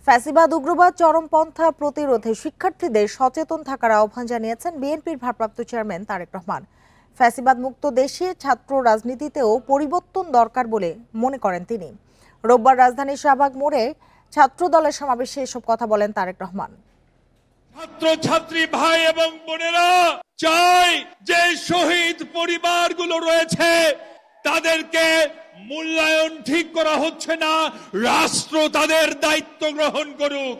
ফ্যাসিবাদ উগ্রবাদ চরমপন্থা প্রতিরোধে শিক্ষার্থীদের সচেতন থাকার আহ্বান জানিয়েছেন বিএনপির ভারপ্রাপ্ত চেয়ারম্যান তারেক রহমান। ফ্যাসিবাদ মুক্ত দেশে ছাত্র রাজনীতিতেও পরিবর্তন দরকার বলে মনে করেন তিনি। রোববার রাজধানীর শাহবাগ মোড়ে ছাত্র দলের সমাবেশে এসব কথা বলেন তারেক রহমান। ছাত্র ছাত্রী ভাই এবং বোনেরা চাই যে শহীদ পরিবারগুলো রয়েছে তাদেরকে মূল্যায়ন ঠিক করা হচ্ছে না, রাষ্ট্র তাদের দায়িত্ব গ্রহণ করুক।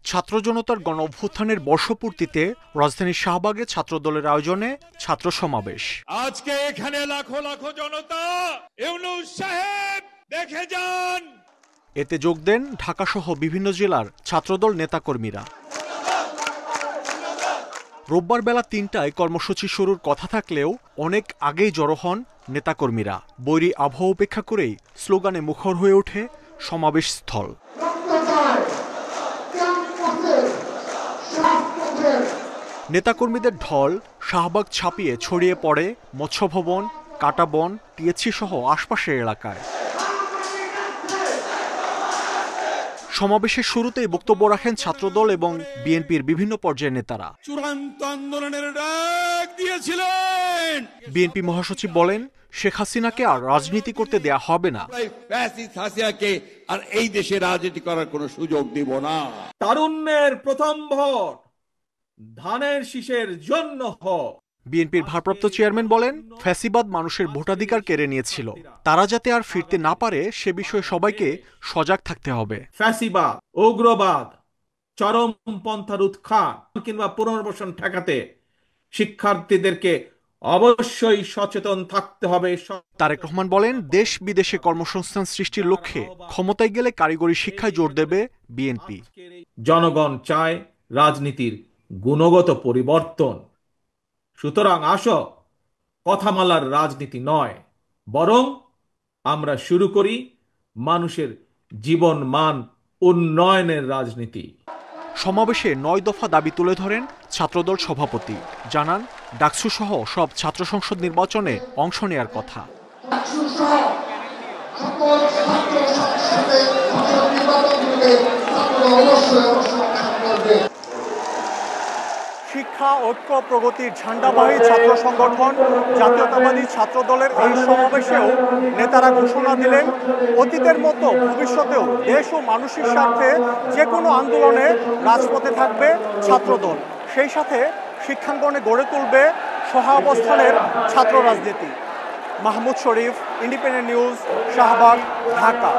ছাত্র জনতার গণ অভ্যুত্থানের বর্ষপূর্তিতে রাজধানীর শাহবাগে ছাত্র দলের আয়োজনে ছাত্র সমাবেশ। আজকে এখানে লাখো লাখো জনতা, ইউনূস সাহেব দেখে যান। এতে যোগ দেন ঢাকা সহ বিভিন্ন জেলার ছাত্রদল নেতাকর্মীরা। রোববার বেলা ৩টায় কর্মসূচি শুরুর কথা থাকলেও অনেক আগেই জড়ো হন নেতাকর্মীরা। বৈরী আবহাওয়া উপেক্ষা করেই স্লোগানে মুখর হয়ে ওঠে সমাবেশ স্থল। নেতাকর্মীদের ঢল শাহবাগ ছাপিয়ে ছড়িয়ে পড়ে মৎস্য ভবন, কাটাবন, টিএসসি সহ আশপাশের এলাকায়। সমাবেশের শুরুতেই বক্তব্য রাখেন ছাত্রদল এবং বিএনপির বিভিন্ন পর্যায়ের নেতারা। চূড়ান্ত আন্দোলনের ডাক দিয়েছিলেন। বিএনপি মহাসচিব বলেন, শেখ হাসিনাকে আর রাজনীতি করতে দেয়া হবে না। ফ্যাসিস্ট হাসিনাকে আর এই দেশে রাজনীতি করার কোনো সুযোগ দেব না। তারুণ্যের প্রথম ভোট ধানের শীষের জন্য হোক। বিএনপির ভারপ্রাপ্ত চেয়ারম্যান বলেন, ফ্যাসিবাদ মানুষের ভোটাধিকার কেড়ে নিয়েছিল, তারা যাতে আর ফিরতে না পারে সে বিষয়ে সবাইকে সজাগ থাকতে হবে। ফ্যাসিবাদ, উগ্রবাদ, চরমপন্থার উৎখাত কিংবা পুনর্বাসন ঠেকাতে শিক্ষার্থীদেরকে অবশ্যই সচেতন থাকতে হবে। তারেক রহমান বলেন, দেশ বিদেশে কর্মসংস্থান সৃষ্টির লক্ষ্যে ক্ষমতায় গেলে কারিগরি শিক্ষায় জোর দেবে বিএনপি। জনগণ চায় রাজনীতির গুণগত পরিবর্তন। সুতরাং আসো, কথামালার রাজনীতি নয়, বরং আমরা শুরু করি মানুষের জীবন মান উন্নয়নের রাজনীতি। সমাবেশে ৯ দফা দাবি তুলে ধরেন ছাত্রদল সভাপতি। জানান, ডাকসু সহ সব ছাত্র সংসদ নির্বাচনে অংশ নেয়ার কথা। শিক্ষা ঐক্য প্রগতির ঝান্ডাবাহী ছাত্র সংগঠন জাতীয়তাবাদী ছাত্র দলের এই সমাবেশেও নেতারা ঘোষণা দিলেন, অতীতের মতো ভবিষ্যতেও দেশ ও মানুষের স্বার্থে যে কোনো আন্দোলনে রাজপথে থাকবে ছাত্রদল। সেই সাথে শিক্ষাঙ্গনে গড়ে তুলবে সহাবস্থানের ছাত্র রাজনীতি। মাহমুদ শরীফ, ইন্ডিপেন্ডেন্ট নিউজ, শাহবাগ, ঢাকা।